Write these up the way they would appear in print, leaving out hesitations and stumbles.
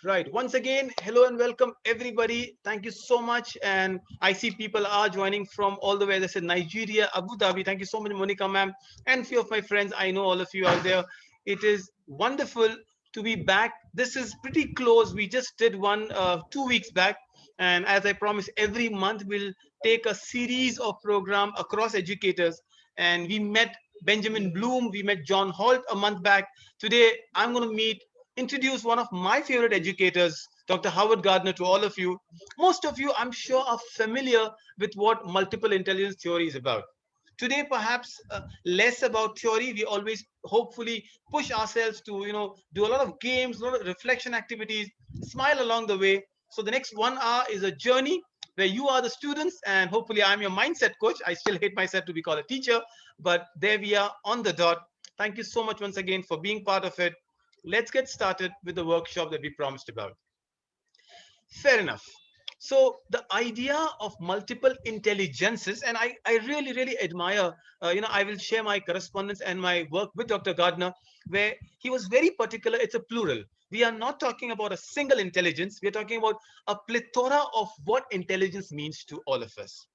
Right. Once again, hello and welcome everybody. Thank you so much. And I see people are joining from all the way. They said Nigeria, Abu Dhabi. Thank you so much, Monica ma'am, and few of my friends. I know all of you out there. It is wonderful to be back. This is pretty close. We just did one 2 weeks back, and as I promised, every month we'll take a series of program across educators. And we met Benjamin Bloom. We met John Holt a month back. Today, I'm going to introduce one of my favorite educators, Dr. Howard Gardner, to all of you. Most of you, I'm sure, are familiar with what multiple intelligence theory is about. Today, perhaps less about theory. We always hopefully push ourselves to, do a lot of games, a lot of reflection activities, smile along the way. So the next 1 hour is a journey where you are the students, and hopefully I'm your mindset coach. I still hate myself to be called a teacher, but there we are on the dot. Thank you so much once again for being part of it. Let's get started with the workshop that we promised about. Fair enough. So the idea of multiple intelligences, and I really, really admire, I will share my correspondence and my work with Dr. Gardner, where he was very particular. It's a plural. We are not talking about a single intelligence. We are talking about a plethora of what intelligence means to all of us.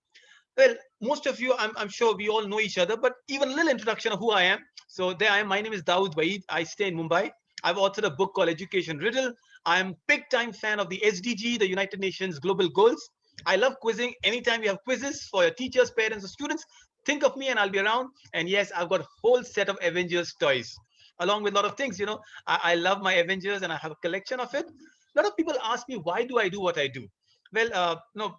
Well, most of you, I'm sure we all know each other, but even a little introduction of who I am. So there I am. My name is Dawood Waid. I stay in Mumbai. I've authored a book called Education Riddle. I'm big time fan of the SDG, the United Nations Global Goals. I love quizzing. Anytime we have quizzes for your teachers, parents, or students, think of me and I'll be around. And yes, I've got a whole set of Avengers toys, along with a lot of things. I love my Avengers and I have a collection of it. A lot of people ask me, why do I do what I do? Well, no,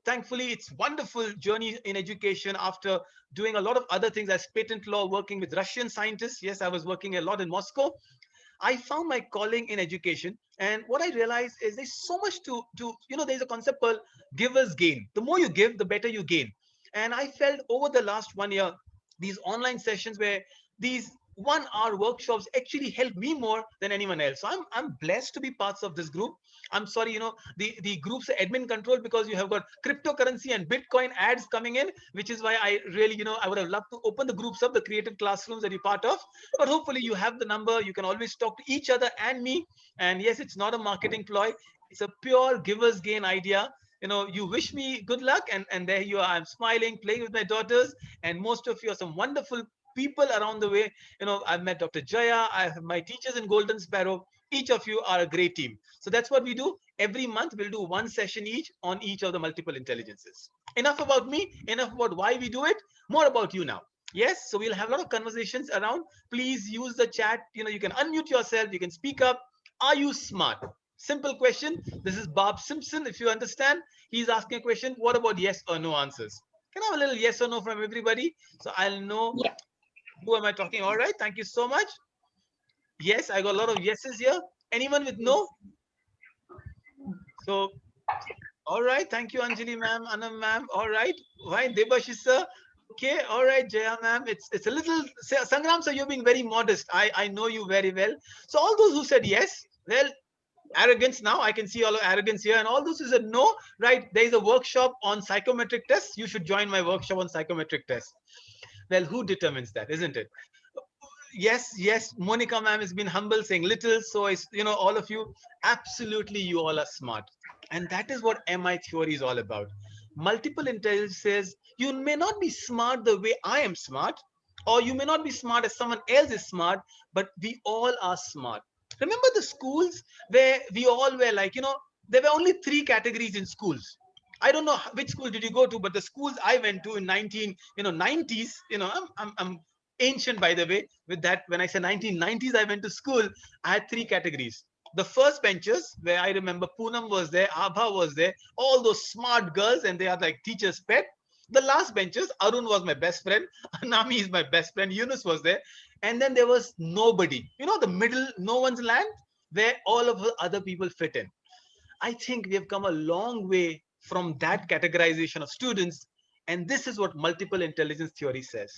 thankfully it's wonderful journey in education after doing a lot of other things as patent law, working with Russian scientists. Yes, I was working a lot in Moscow. I found my calling in education, and what I realized is there's so much to there's a concept called givers gain. The more you give, the better you gain. And I felt over the last 1 year, these online sessions where these 1 hour workshops actually help me more than anyone else. So I'm blessed to be parts of this group. I'm sorry, the groups are admin controlled because you have got cryptocurrency and Bitcoin ads coming in, which is why I really, I would have loved to open the groups up, the creative classrooms that you're part of. But hopefully you have the number. You can always talk to each other and me. And yes, it's not a marketing ploy. It's a pure givers gain idea. You wish me good luck, and there you are. I'm smiling, playing with my daughters, and most of you are some wonderful people around the way. I've met Dr. Jaya. I have my teachers in Golden Sparrow. Each of you are a great team. So that's what we do. Every month we'll do one session each on each of the multiple intelligences. Enough about me, enough about why we do it, more about you now. Yes, so we'll have a lot of conversations around. Please use the chat. You can unmute yourself, you can speak up. Are you smart? Simple question. This is Bob Simpson, if you understand. He's asking a question. What about yes or no answers? Can I have a little yes or no from everybody so I'll know Yeah. who am I talking? All right, thank you so much. Yes, I got a lot of yeses here. Anyone with no? So, all right, thank you, Anjali ma'am, Anam ma'am. All right, fine, Debashish sir. Okay, all right, Jaya ma'am. It's a little Sangram sir, you're being very modest. I know you very well. So all those who said yes, well, arrogance now. I can see all of arrogance here, and all those who said no, right? There is a workshop on psychometric tests. You should join my workshop on psychometric tests. Well, who determines that, isn't it? Yes, Monica ma'am has been humble, saying little. So is all of you. Absolutely, you all are smart, and that is what MI theory is all about. Multiple intelligence says you may not be smart the way I am smart, or you may not be smart as someone else is smart, but we all are smart. Remember the schools where we all were like, there were only three categories in schools. I don't know which school did you go to, but the schools I went to in 90s, I'm ancient by the way. With that, when I say 1990s, I went to school. I had three categories. The first benches, where I remember Poonam was there, Abha was there, all those smart girls, and they are like teacher's pet. The last benches, Arun was my best friend, Anami is my best friend, Yunus was there, and then there was nobody. The middle, no one's land, where all of the other people fit in. I think we have come a long way from that categorization of students, and this is what multiple intelligence theory says.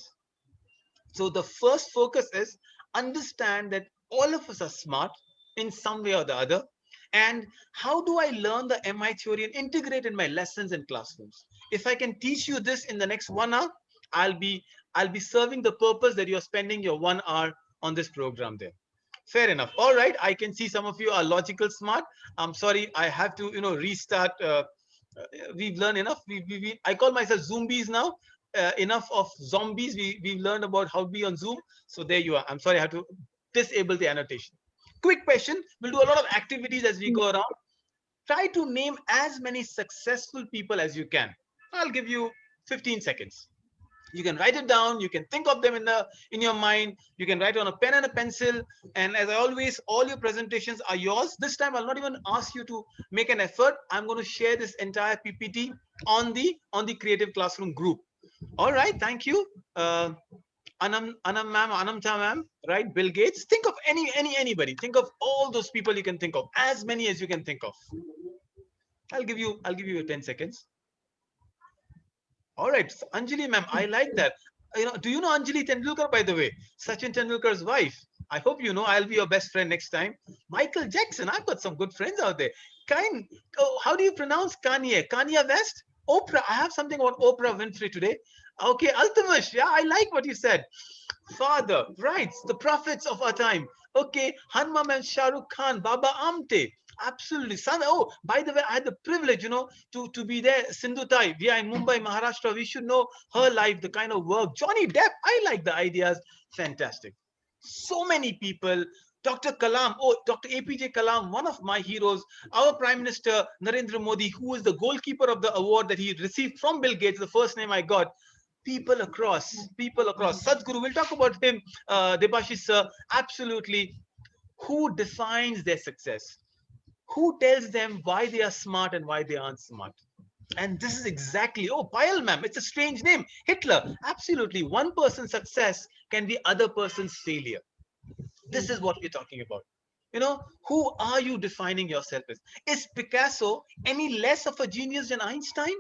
So the first focus is understand that all of us are smart in some way or the other. And how do I learn the MI theory and integrate in my lessons in classrooms? If I can teach you this in the next 1 hour, I'll be I'll be serving the purpose that you're spending your 1 hour on this program there. Fair enough. All right. I can see some of you are logical smart. I'm sorry. I have to, restart. We've learned enough. I call myself zombies now. Enough of zombies. We've learned about how to be on Zoom. So there you are. I'm sorry. I have to disable the annotation. Quick question. We'll do a lot of activities as we go around. Try to name as many successful people as you can. I'll give you 15 seconds. You can write it down. You can think of them in your mind. You can write on a pen and a pencil. And as I always, all your presentations are yours. This time I'll not even ask you to make an effort. I'm going to share this entire PPT on the Creative Classroom group. All right, thank you. Anamta ma'am, right? Bill Gates. Think of anybody. Think of all those people you can think of, as many as you can think of. I'll give you 10 seconds. All right, so Anjali ma'am, I like that. Do you know Anjali Tendulkar, by the way? Sachin Tendulkar's wife. I hope you know. I'll be your best friend next time. Michael Jackson. I've got some good friends out there. How do you pronounce Kanye? Kanye West? Oprah. I have something about Oprah Winfrey today. Okay, Altamash. Yeah, I like what you said. Father, right? The prophets of our time. Okay, Hanmam and Shah Rukh Khan, Baba Amte. Absolutely. Son, oh, by the way, I had the privilege, to be there. Sindhu Tai, we are in Mumbai, Maharashtra. We should know her life, the kind of work. Johnny Depp, I like the ideas. Fantastic. So many people. Dr. Kalam, Dr. APJ Kalam, one of my heroes, our Prime Minister Narendra Modi, who is the goalkeeper of the award that he received from Bill Gates, the first name I got. People across. Sadhguru, we'll talk about him, Debashish sir. Absolutely. Who defines their success? Who tells them why they are smart and why they aren't smart? And this is exactly, Payal ma'am, it's a strange name. Hitler. Absolutely. One person's success can be other person's failure. This is what we're talking about. Who are you defining yourself as? Is Picasso any less of a genius than Einstein?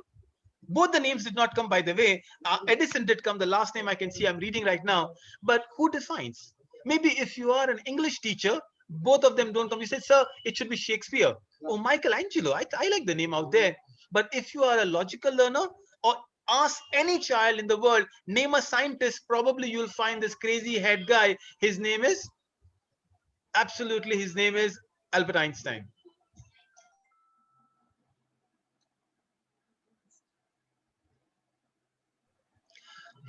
Both the names did not come, by the way. Edison did come, the last name I can see I'm reading right now. But who defines? Maybe if you are an English teacher, both of them don't come. You say, sir, it should be Shakespeare. Oh, Michelangelo. I like the name out there. But if you are a logical learner, or ask any child in the world, name a scientist, probably you'll find this crazy head guy. His name is Albert Einstein.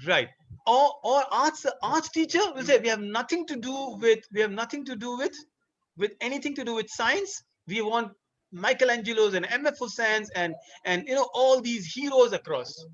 Right. Or arts teacher will say we have nothing to do with anything to do with science. We want Michelangelo's and MF Hussein's and all these heroes across.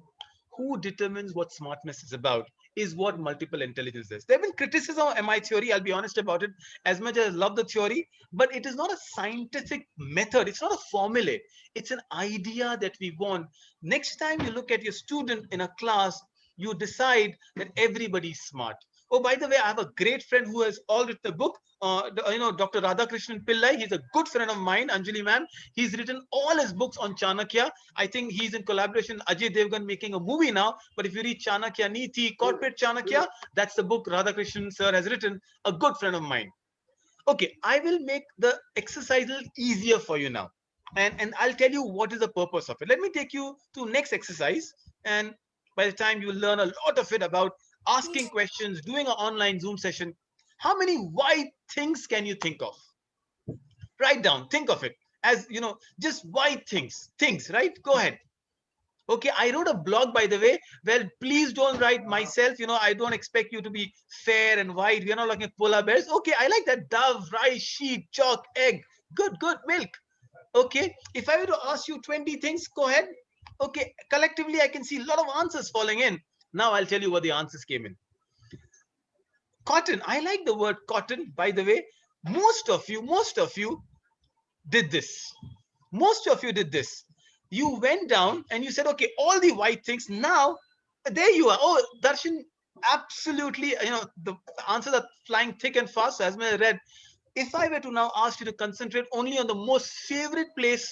Who determines what smartness is about is what multiple intelligence is. There have been criticism of MI theory, I'll be honest about it, as much as I love the theory, but it is not a scientific method. It's not a formula. It's an idea that we want. Next time you look at your student in a class, you decide that everybody's smart. Oh, by the way, I have a great friend who has all written a book. Dr. Radhakrishnan Pillai. He's a good friend of mine, Anjali ma'am. He's written all his books on Chanakya. I think he's in collaboration Ajay Devgan making a movie now. But if you read Chanakya Niti, Corporate Chanakya, that's the book Radhakrishnan sir has written. A good friend of mine. Okay, I will make the exercise a little easier for you now. And I'll tell you what is the purpose of it. Let me take you to next exercise. And by the time you learn a lot of it about asking questions, doing an online Zoom session, how many why things can you think of? Write down, think of it as, just why things, right? Go ahead. Okay, I wrote a blog, by the way. Well, please don't write myself. I don't expect you to be fair and white. We're not looking at polar bears. Okay, I like that. Dove, rice, sheep, chalk, egg. Good, milk. Okay, if I were to ask you 20 things, go ahead. Okay, collectively, I can see a lot of answers falling in. Now I'll tell you what the answers came in. Cotton. I like the word cotton, by the way. Most of you did this. Most of you did this. You went down and you said, okay, all the white things. Now, there you are. Oh, Darshan, absolutely. The answers are flying thick and fast. So as I read, if I were to now ask you to concentrate only on the most favorite place,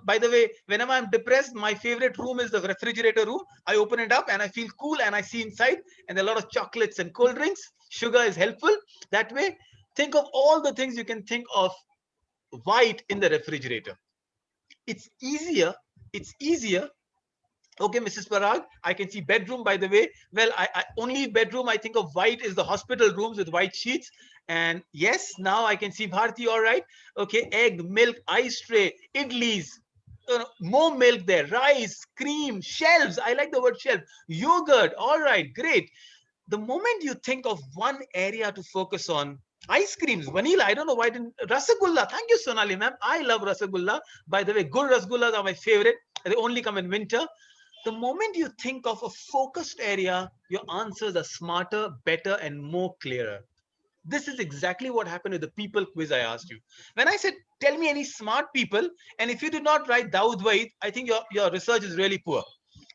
by the way, whenever I'm depressed, my favorite room is the refrigerator room. I open it up and I feel cool and I see inside, and there are a lot of chocolates and cold drinks. Sugar is helpful. That way, think of all the things you can think of white in the refrigerator. It's easier. Okay, Mrs. Parag, I can see bedroom, by the way. Well, I only bedroom I think of white is the hospital rooms with white sheets. And yes, now I can see Bharti, all right. Okay, egg, milk, ice tray, idlis, more milk there, rice, cream, shelves. I like the word shelf. Yogurt, all right, great. The moment you think of one area to focus on, ice creams, vanilla, I don't know why didn't, Rasagulla. Thank you, Sonali ma'am. I love Rasagulla. By the way, good Rasagullas are my favorite. They only come in winter. The moment you think of a focused area, your answers are smarter, better, and more clearer. This is exactly what happened with the people quiz I asked you. When I said, tell me any smart people, and if you did not write Dawood Waid, I think your research is really poor.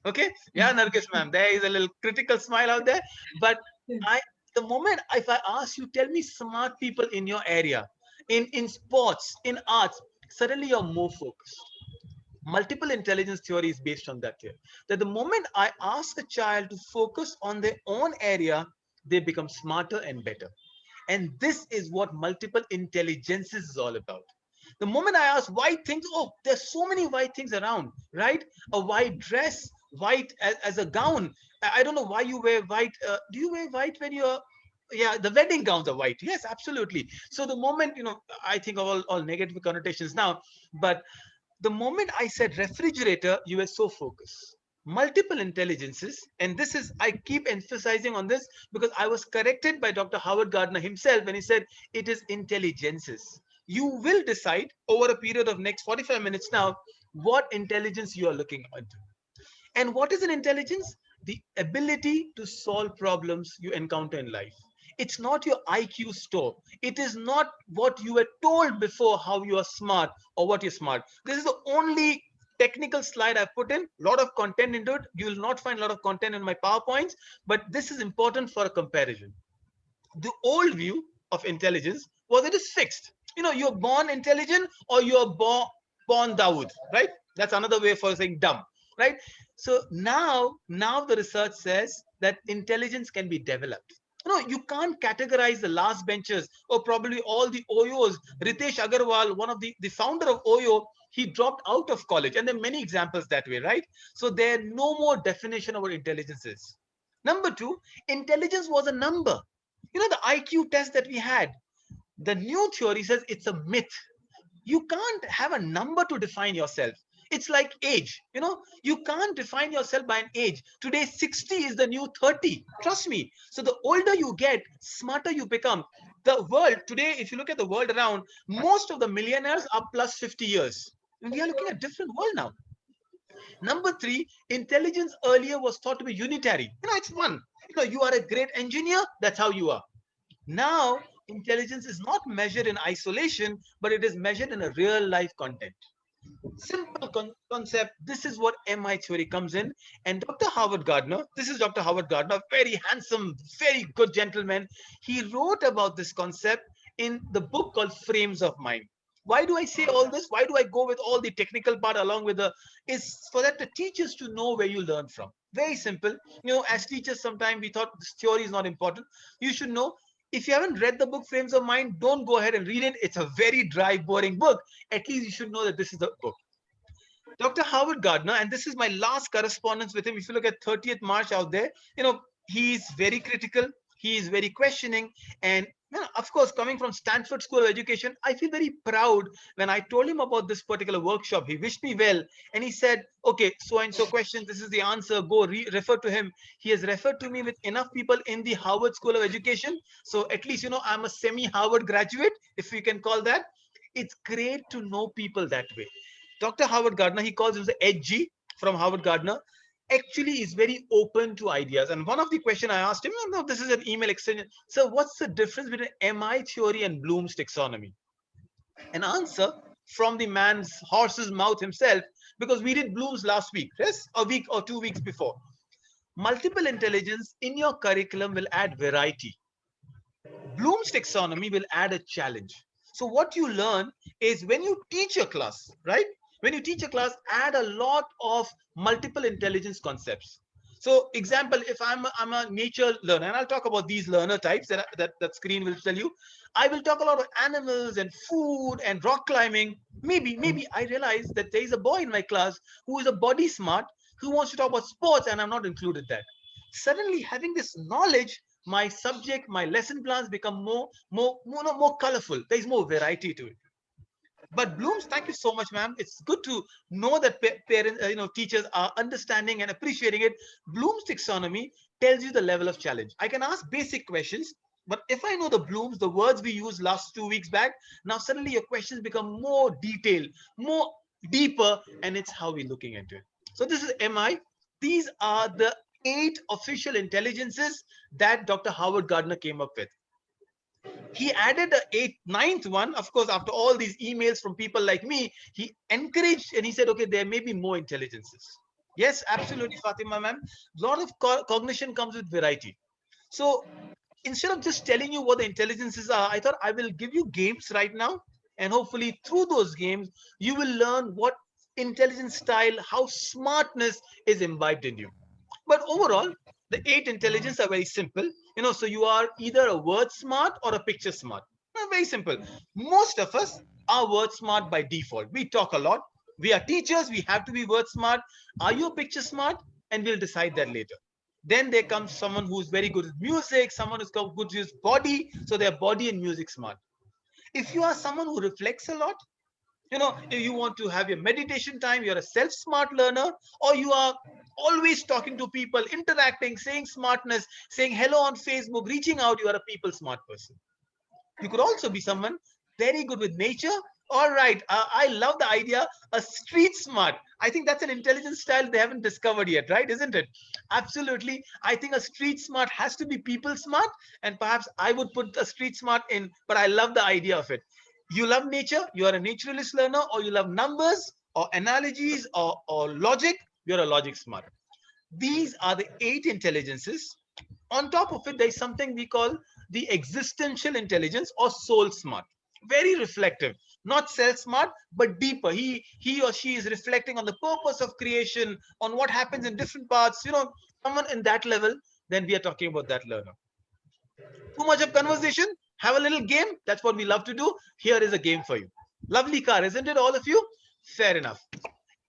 Okay? Yeah, Nargis ma'am, there is a little critical smile out there. But I, the moment if I ask you, tell me smart people in your area, in sports, in arts, suddenly you're more focused. Multiple intelligence theory is based on that here. That the moment I ask a child to focus on their own area, they become smarter and better. And this is what multiple intelligences is all about. The moment I ask white things, oh, there's so many white things around, right? A white dress, white as a gown. I don't know why you wear white. Do you wear white when you're, yeah, the wedding gowns are white. Yes, absolutely. So the moment, I think of all negative connotations now, but the moment I said refrigerator, you were so focused. Multiple intelligences, and this is, I keep emphasizing on this because I was corrected by Dr. Howard Gardner himself when he said it is intelligences. You will decide over a period of next 45 minutes now what intelligence you are looking into. And what is an intelligence? The ability to solve problems you encounter in life. It's not your IQ score. It is not what you were told before how you are smart or what you're smart. This is the only technical slide I put in. A lot of content into it. You will not find a lot of content in my PowerPoints, but this is important for a comparison. The old view of intelligence was it is fixed. You're born intelligent or you're born Dawood, right? That's another way for saying dumb, right? So now the research says that intelligence can be developed. You can't categorize the last benchers or probably all the Oyos. Ritesh Agarwal, one of the founder of Oyo, he dropped out of college, and there are many examples that way, right? So there no more definition of what intelligence is. Number two, intelligence was a number. The IQ test that we had, the new theory says it's a myth. You can't have a number to define yourself. It's like age. You can't define yourself by an age. Today, 60 is the new 30. Trust me. So the older you get, smarter you become. The world today, if you look at the world around, most of the millionaires are plus 50 years. And we are looking at a different world now. Number three, intelligence earlier was thought to be unitary. It's one. You are a great engineer, that's how you are. Now, intelligence is not measured in isolation, but it is measured in a real life content. Simple concept. This is what MI theory comes in. And Dr. Howard Gardner, this is Dr. Howard Gardner, very handsome, very good gentleman. He wrote about this concept in the book called Frames of Mind. Why do I say all this? Why do I go with all the technical part along with the, is for that the teachers to know where you learn from. Very simple. As teachers, sometimes we thought this theory is not important. You should know, if you haven't read the book Frames of Mind, don't go ahead and read it. It's a very dry, boring book. At least you should know that this is the book. Dr. Howard Gardner, and this is my last correspondence with him. If you look at 30th March out there, he's very critical, he is very questioning. And of course, coming from Stanford School of Education, I feel very proud when I told him about this particular workshop. He wished me well and he said, okay, so and so question, this is the answer, go refer to him. He has referred to me with enough people in the Harvard School of Education. So at least, I'm a semi-Harvard graduate, if we can call that. It's great to know people that way. Dr. Howard Gardner, he calls himself HG from Howard Gardner, actually is very open to ideas. And one of the question I asked him, no, this is an email exchange. So what's the difference between MI theory and Bloom's taxonomy? An answer from the man's horse's mouth himself, because we did Bloom's last week, yes, a week or 2 weeks before. Multiple intelligence in your curriculum will add variety. Bloom's taxonomy will add a challenge. So what you learn is when you teach a class, right? When you teach a class, add a lot of multiple intelligence concepts. So example, if I'm a nature learner, and I'll talk about these learner types that screen will tell you, I will talk a lot of animals and food and rock climbing. Maybe I realize that there is a boy in my class who is a body smart, who wants to talk about sports, and I'm not included that. Suddenly having this knowledge my subject, my lesson plans become more colorful. There's more variety to it. But Bloom's, thank you so much, ma'am. It's good to know that parents, teachers are understanding and appreciating it. Bloom's taxonomy tells you the level of challenge. I can ask basic questions, but if I know the Bloom's, the words we used last 2 weeks back, now suddenly your questions become more detailed, more deeper, and it's how we're looking into it. So this is MI. These are the 8 official intelligences that Dr. Howard Gardner came up with. He added a ninth one. Of course, after all these emails from people like me, he encouraged and he said, okay, there may be more intelligences. Yes, absolutely, Fatima ma'am. A lot of cognition comes with variety. So instead of just telling you what the intelligences are, I thought I will give you games right now. And hopefully through those games, you will learn what intelligence style, how smartness is imbibed in you. But overall, the 8 intelligence are very simple. So you are either a word smart or a picture smart. Very simple. Most of us are word smart by default. We talk a lot. We are teachers. We have to be word smart. Are you a picture smart? And we'll decide that later. Then there comes someone who's very good at music, someone who's good to use body. So they're body and music smart. If you are someone who reflects a lot, if you want to have your meditation time, you're a self-smart learner, or you are always talking to people, interacting, saying smartness, saying hello on Facebook, reaching out, you are a people smart person. You could also be someone very good with nature. All right, I love the idea, a street smart. I think that's an intelligence style they haven't discovered yet, right? Isn't it? Absolutely. I think a street smart has to be people smart, and perhaps I would put a street smart in, but I love the idea of it. You love nature, you are a naturalist learner, or you love numbers or analogies or logic, you're a logic smart. These are the 8 intelligences. On top of it, there's something we call the existential intelligence or soul smart. Very reflective, not self smart, but deeper. He or she is reflecting on the purpose of creation, on what happens in different parts. Someone in that level, then we are talking about that learner. Too much of conversation? Have a little game. That's what we love to do. Here is a game for you. Lovely car, isn't it, all of you? Fair enough.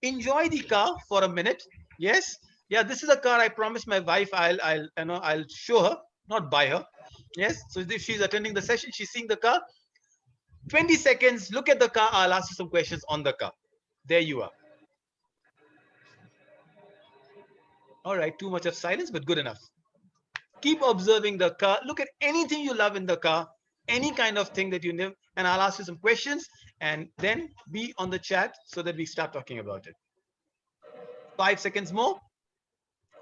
Enjoy the car for a minute. Yes. Yeah, this is a car I promised my wife I'll show her, not buy her. Yes. So if she's attending the session, she's seeing the car. 20 seconds, look at the car. I'll ask you some questions on the car. There you are. All right, too much of silence, but good enough. Keep observing the car. Look at anything you love in the car, any kind of thing that you know, and I'll ask you some questions and then be on the chat so that we start talking about it. 5 seconds more.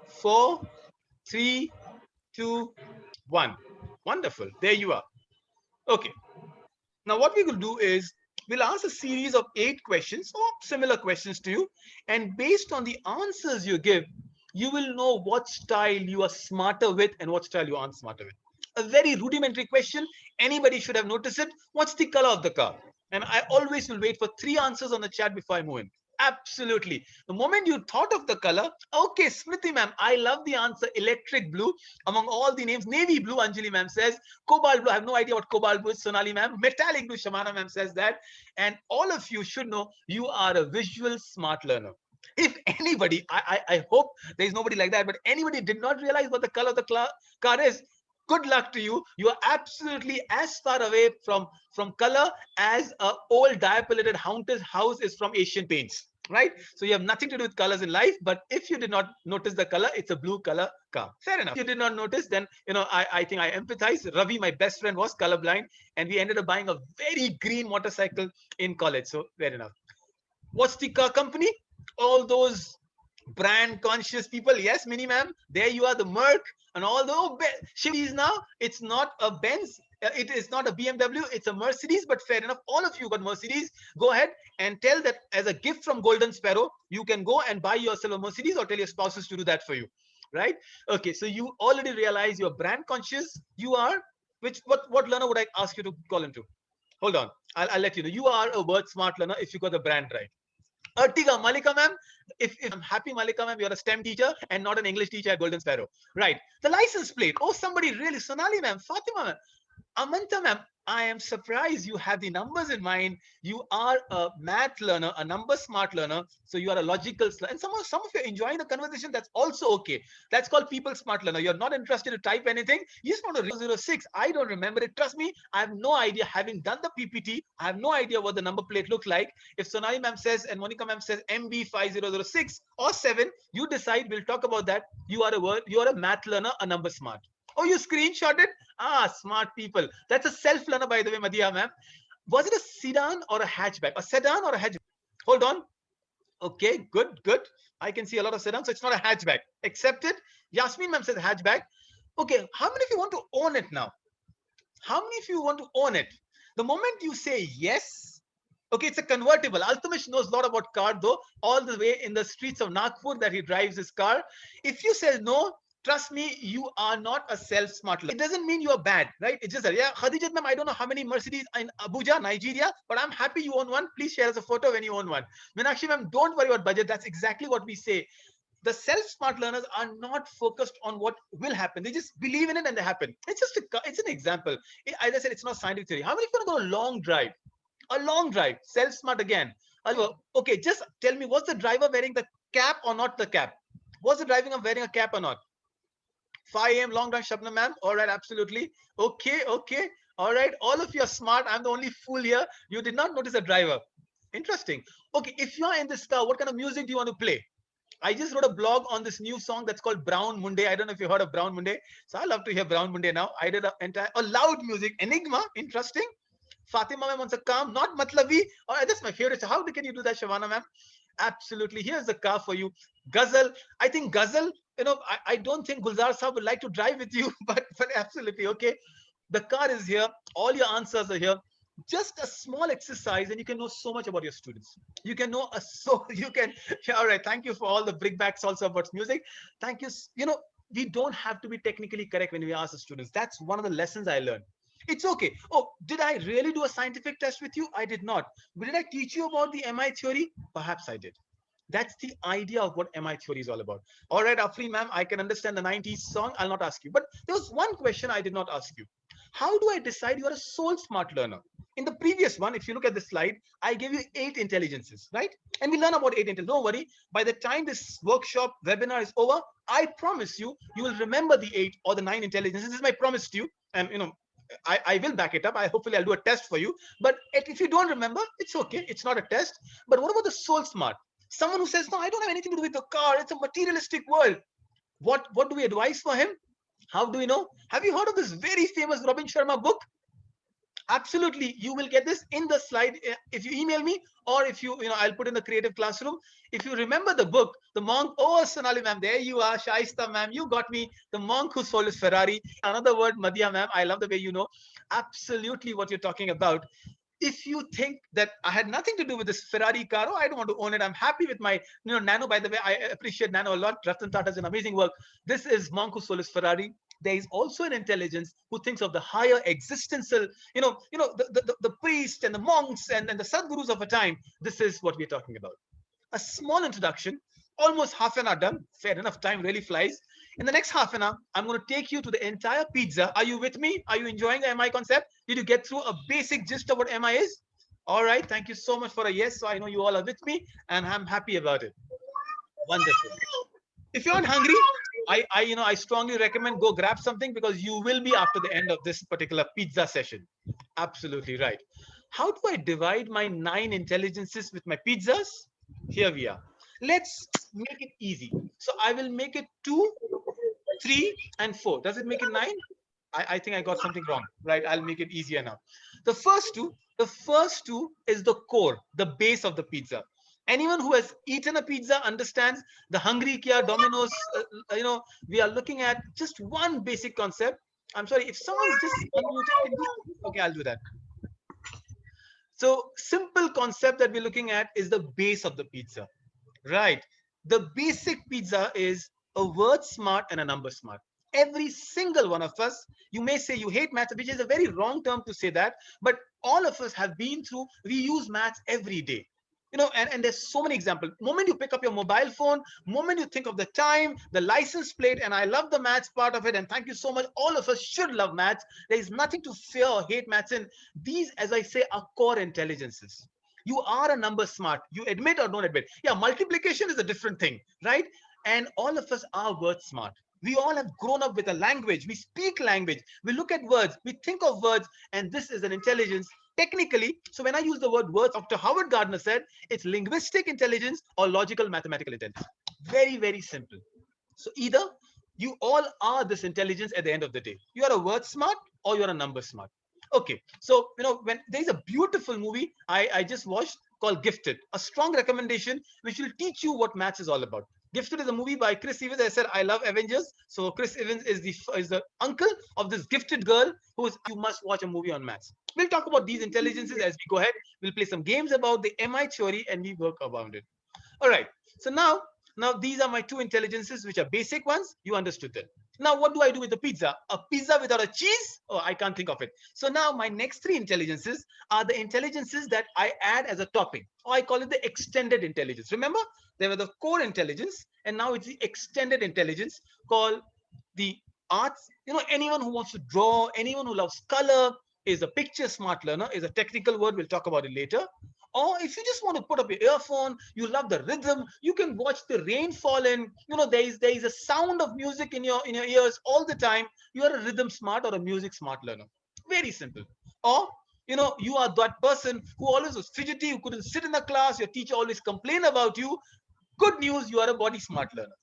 4, 3, 2, 1. Wonderful. There you are. Okay. Now what we will do is we'll ask a series of 8 questions or similar questions to you. And based on the answers you give, you will know what style you are smarter with and what style you aren't smarter with. A very rudimentary question. Anybody should have noticed it. What's the color of the car? And I always will wait for 3 answers on the chat before I move in. Absolutely. The moment you thought of the color, okay, Smriti ma'am, I love the answer electric blue. Among all the names, navy blue, Anjali ma'am says. Cobalt blue, I have no idea what cobalt blue is, Sonali ma'am. Metallic blue, Shamana ma'am says that. And all of you should know you are a visual smart learner. If anybody, I hope there's nobody like that, but anybody did not realize what the color of the car is, good luck to you. You are absolutely as far away from color as a old diapillated house is from Asian paints, right? So you have nothing to do with colors in life. But if you did not notice the color, it's a blue color car. Fair enough. If you did not notice, then I think I empathize. Ravi, my best friend, was colorblind, and we ended up buying a very green motorcycle in college. So fair enough. What's the car company? All those brand conscious people. Yes, Mini ma'am, there you are, the Merc and all the Chevys now. It's not a Benz. It is not a BMW. It's a Mercedes. But fair enough. All of you got Mercedes. Go ahead and tell that as a gift from Golden Sparrow, you can go and buy yourself a Mercedes or tell your spouses to do that for you. Right? Okay. So you already realize you're brand conscious. You are. What learner would I ask you to call into? Hold on. I'll let you know. You are a word smart learner if you got the brand right. Ertiga, Malika ma'am. If I'm happy, Malika ma'am, you're a STEM teacher and not an English teacher at Golden Sparrow. Right. The license plate. Oh, somebody really. Sonali ma'am, Fatima ma'am, Amanta ma'am. I am surprised you have the numbers in mind. You are a math learner, a number smart learner. So you are a logical, and some of you are enjoying the conversation. That's also okay. That's called people smart learner. You're not interested to type anything. You just want to 006. I don't remember it. Trust me, I have no idea. Having done the PPT, I have no idea what the number plate looked like. If Sonali ma'am says and Monica ma'am says MB5006 or 7, you decide. We'll talk about that. You are a math learner, a number smart. Oh, you screenshot it? Ah, smart people. That's a self-learner, by the way, Madhya ma'am. Was it a sedan or a hatchback? A sedan or a hatchback? Hold on. Okay, good, good. I can see a lot of sedans, so it's not a hatchback. Accepted. Yasmin ma'am says hatchback. Okay, how many of you want to own it now? How many of you want to own it? The moment you say yes, okay, it's a convertible. Altamish knows a lot about car, though, all the way in the streets of Nagpur that he drives his car. If you say no, trust me, you are not a self-smart learner. It doesn't mean you are bad, right? It's just that, yeah, Khadijat ma'am, I don't know how many Mercedes in Abuja, Nigeria, but I'm happy you own one. Please share us a photo when you own one. Meenakshi ma'am, don't worry about budget. That's exactly what we say. The self-smart learners are not focused on what will happen. They just believe in it and they happen. It's an example. As I said, it's not scientific theory. How many of you want to go a long drive? A long drive, self-smart again. Okay, just tell me, was the driver wearing the cap or not the cap? Was the driving wearing a cap or not? 5 a.m. long drive, Shabna ma'am. All right, absolutely. Okay, okay. All right, all of you are smart. I'm the only fool here. You did not notice a driver. Interesting. Okay, if you're in this car, what kind of music do you want to play? I just wrote a blog on this new song that's called Brown Monday. I don't know if you heard of Brown Monday. So I love to hear Brown Monday now. I did a loud music. Enigma, interesting. Fatima ma'am wants a calm, not matlabi. Oh, that's my favorite. So how can you do that, Shavana ma'am? Absolutely. Here's the car for you. Ghazal. I think Ghazal, I don't think Gulzar Saab would like to drive with you, but absolutely. Okay. The car is here. All your answers are here. Just a small exercise and you can know so much about your students. You can know you can. Yeah, all right. Thank you for all the brickbacks also about music. Thank you. We don't have to be technically correct when we ask the students. That's one of the lessons I learned. It's okay. Oh, did I really do a scientific test with you? I did not. But did I teach you about the MI theory? Perhaps I did. That's the idea of what MI theory is all about. All right, Afri ma'am, I can understand the 90s song. I'll not ask you. But there was one question I did not ask you. How do I decide you are a soul smart learner? In the previous one, if you look at the slide, I gave you 8 intelligences, right? And we learn about 8 intelligences. Don't worry. By the time this workshop webinar is over, I promise you, you will remember the 8 or the 9 intelligences. This is my promise to you. And I will back it up. Hopefully I'll do a test for you. But if you don't remember, it's okay. It's not a test. But what about the soul smart? Someone who says, no, I don't have anything to do with the car. It's a materialistic world. What do we advise for him? How do we know? Have you heard of this very famous Robin Sharma book? Absolutely. You will get this in the slide if you email me, or if I'll put in the creative classroom. If you remember the book, the monk, oh, Sonali ma'am, there you are. Shaista ma'am, you got me. The monk who sold his Ferrari. Another word, Madhya ma'am, I love the way you know absolutely what you're talking about. If you think that I had nothing to do with this Ferrari car, oh, I don't want to own it. I'm happy with my, Nano. By the way, I appreciate Nano a lot. Ratan Tata does an amazing work. This is monk who sold his Ferrari. There is also an intelligence who thinks of the higher existential, the priests and the monks and the Sadgurus of a time. This is what we're talking about. A small introduction, almost half an hour done. Fair enough, time really flies. In the next half an hour, I'm going to take you to the entire pizza. Are you with me? Are you enjoying the MI concept? Did you get through a basic gist of what MI is? All right, thank you so much for a yes. So I know you all are with me and I'm happy about it. Wonderful. If you're not hungry, I strongly recommend go grab something because you will be after the end of this particular pizza session. Absolutely right. How do I divide my 9 intelligences with my pizzas? Here we are. Let's make it easy. So I will make it 2, 3, and 4. Does it make it 9? I think I got something wrong, right? I'll make it easier now. The first two is the core, the base of the pizza. Anyone who has eaten a pizza understands the Hungry Kia, Domino's. We are looking at just one basic concept. I'm sorry if someone's just unmuted. Okay, I'll do that. So simple concept that we're looking at is the base of the pizza, right? The basic pizza is a word smart and a number smart. Every single one of us, you may say you hate math, which is a very wrong term to say that, but all of us have been through, we use maths every day. And there's so many examples. Moment you pick up your mobile phone, moment you think of the time, the license plate, and I love the maths part of it. And thank you so much. All of us should love maths. There is nothing to fear or hate maths in. These, as I say, are core intelligences. You are a number smart. You admit or don't admit. Yeah, multiplication is a different thing, right? And all of us are word smart. We all have grown up with a language. We speak language. We look at words. We think of words. And this is an intelligence technically. So when I use the word words, Dr. Howard Gardner said it's linguistic intelligence or logical mathematical intelligence. Very, very simple. So either you all are this intelligence at the end of the day. You are a word smart or you're a number smart. Okay, so when there's a beautiful movie I just watched called Gifted, a strong recommendation which will teach you what maths is all about. Gifted is a movie by Chris Evans. I said I love Avengers, so Chris Evans is the uncle of this gifted girl who is. You must watch a movie on maths. We'll talk about these intelligences as we go ahead. We'll play some games about the MI theory and we work around it. All right. So now these are my two intelligences, which are basic ones. You understood that. Now, what do I do with the pizza? A pizza without a cheese? Oh, I can't think of it. So now my next three intelligences are the intelligences that I add as a topping, or I call it the extended intelligence. Remember, there were the core intelligence, and now it's the extended intelligence called the arts. Anyone who wants to draw, anyone who loves color is a picture smart learner, is a technical word. We'll talk about it later. Or if you just want to put up your earphone, you love the rhythm, you can watch the rain fall in. There is a sound of music in your ears all the time. You are a rhythm smart or a music smart learner. Very simple. Or you are that person who always was fidgety, who couldn't sit in the class, your teacher always complained about you. Good news, you are a body smart learner.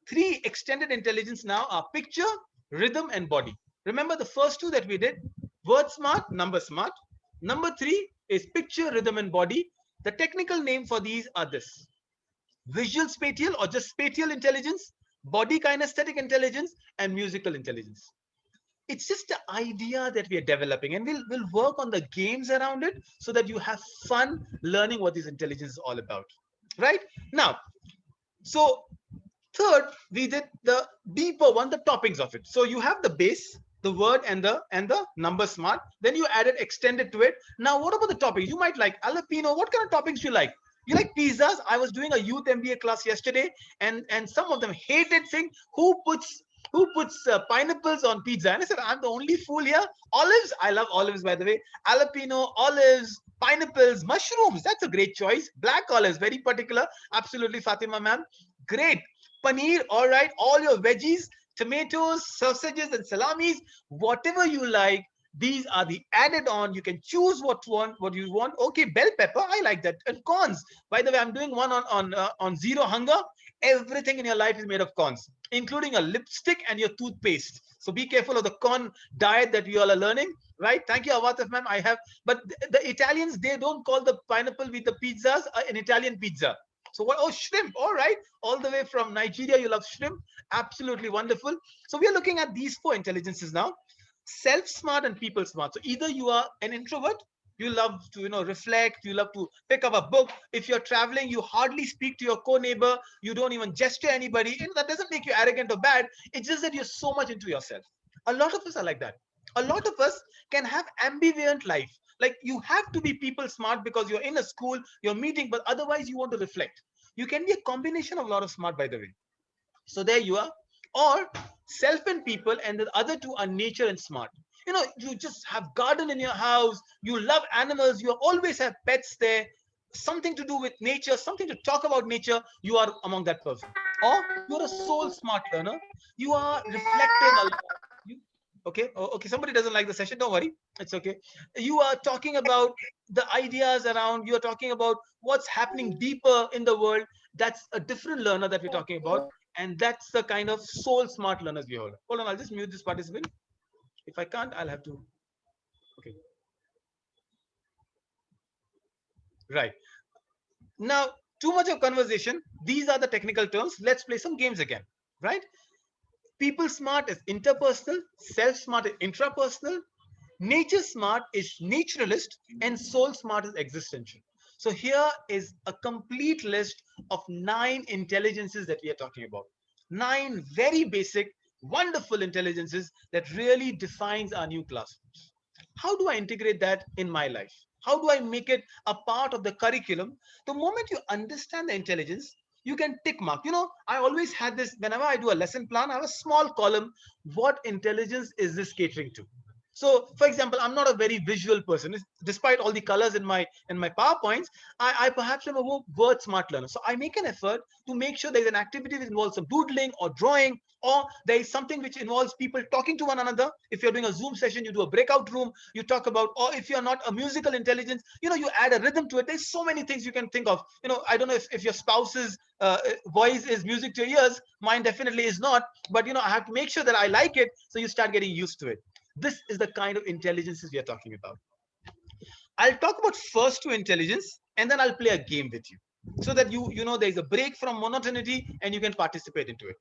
Three extended intelligence now are picture, rhythm, and body. Remember the first two that we did? Word smart, number smart. Number three is picture, rhythm, and body. The technical name for these are this: visual spatial or just spatial intelligence, body kinesthetic intelligence, and musical intelligence. It's just the idea that we are developing, and we'll work on the games around it so that you have fun learning what this intelligence is all about. Right? Now, so third, we did the deeper one, the toppings of it. So you have the base, the word, and the number smart. Then you added extended to it. Now, what about the toppings? You might like jalapeno. What kind of toppings do you like? You like pizzas? I was doing a youth MBA class yesterday, and some of them hated saying who puts pineapples on pizza. And I said, I'm the only fool here. Olives, I love olives, by the way. Jalapeno, olives, pineapples, mushrooms. That's a great choice. Black olives, very particular. Absolutely, Fatima, ma'am. Great. Paneer, all right. All your veggies, tomatoes, sausages, and salamis, whatever you like. These are the added on. You can choose what you want. Okay, bell pepper, I like that. And corns. By the way, I'm doing one on zero hunger. Everything in your life is made of corns, including a lipstick and your toothpaste. So be careful of the corn diet that we all are learning, right? Thank you, Awatif, ma'am. I have, but the Italians, they don't call the pineapple with the pizzas an Italian pizza. So what? Oh, shrimp. All right. All the way from Nigeria, you love shrimp. Absolutely wonderful. So we are looking at these four intelligences now: self smart and people smart. So either you are an introvert, you love to reflect, you love to pick up a book. If you're traveling, you hardly speak to your co-neighbor, you don't even gesture anybody. That doesn't make you arrogant or bad. It's just that you're so much into yourself. A lot of us are like that. A lot of us can have ambivalent life. Like, you have to be people smart because you're in a school, you're meeting, but otherwise you want to reflect. You can be a combination of a lot of smart, by the way. So there you are. Or self and people, and the other two are nature and smart. You just have garden in your house, you love animals, you always have pets there, something to do with nature, something to talk about nature. You are among that person. Or you're a soul smart learner. You are reflecting a lot. Okay. Oh, okay, somebody doesn't like the session, don't worry, it's okay. You are talking about the ideas around, you're talking about what's happening deeper in the world. That's a different learner that we're talking about, and that's the kind of soul smart learners we hold. Hold on, I'll just mute this participant. If I can't, I'll have to. Okay. Right. Now, too much of conversation. These are the technical terms. Let's play some games again. Right? People smart is interpersonal, self smart is intrapersonal, nature smart is naturalist, and soul smart is existential. So here is a complete list of 9 intelligences that we are talking about. 9 very basic, wonderful intelligences that really defines our new classrooms. How do I integrate that in my life? How do I make it a part of the curriculum? The moment you understand the intelligence, you can tick mark. I always had this whenever I do a lesson plan, I have a small column. What intelligence is this catering to? So, for example, I'm not a very visual person. Despite all the colors in my PowerPoints, I perhaps am a more word smart learner. So I make an effort to make sure there's an activity which involves some doodling or drawing, or there is something which involves people talking to one another. If you're doing a Zoom session, you do a breakout room, you talk about, or if you're not a musical intelligence, you add a rhythm to it. There's so many things you can think of. I don't know if your spouse's voice is music to your ears. Mine definitely is not. But I have to make sure that I like it, so you start getting used to it. This is the kind of intelligences we are talking about. I'll talk about first two intelligence, and then I'll play a game with you, so that there's a break from monotony and you can participate into it.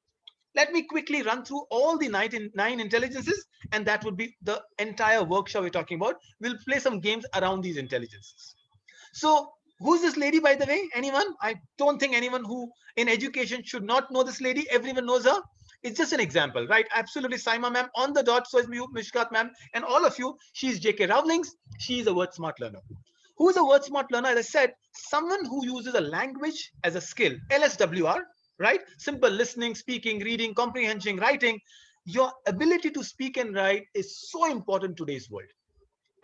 Let me quickly run through all the nine intelligences, and that would be the entire workshop we're talking about. We'll play some games around these intelligences. So, who's this lady, by the way? Anyone? I don't think anyone who in education should not know this lady. Everyone knows her. It's just an example, right? Absolutely, Saima ma'am on the dot. So is Mishkat ma'am and all of you. She's J.K. Rowling's. She is a word smart learner. Who is a word smart learner? As I said, someone who uses a language as a skill. LSWR, right? Simple listening, speaking, reading, comprehension, writing. Your ability to speak and write is so important in today's world.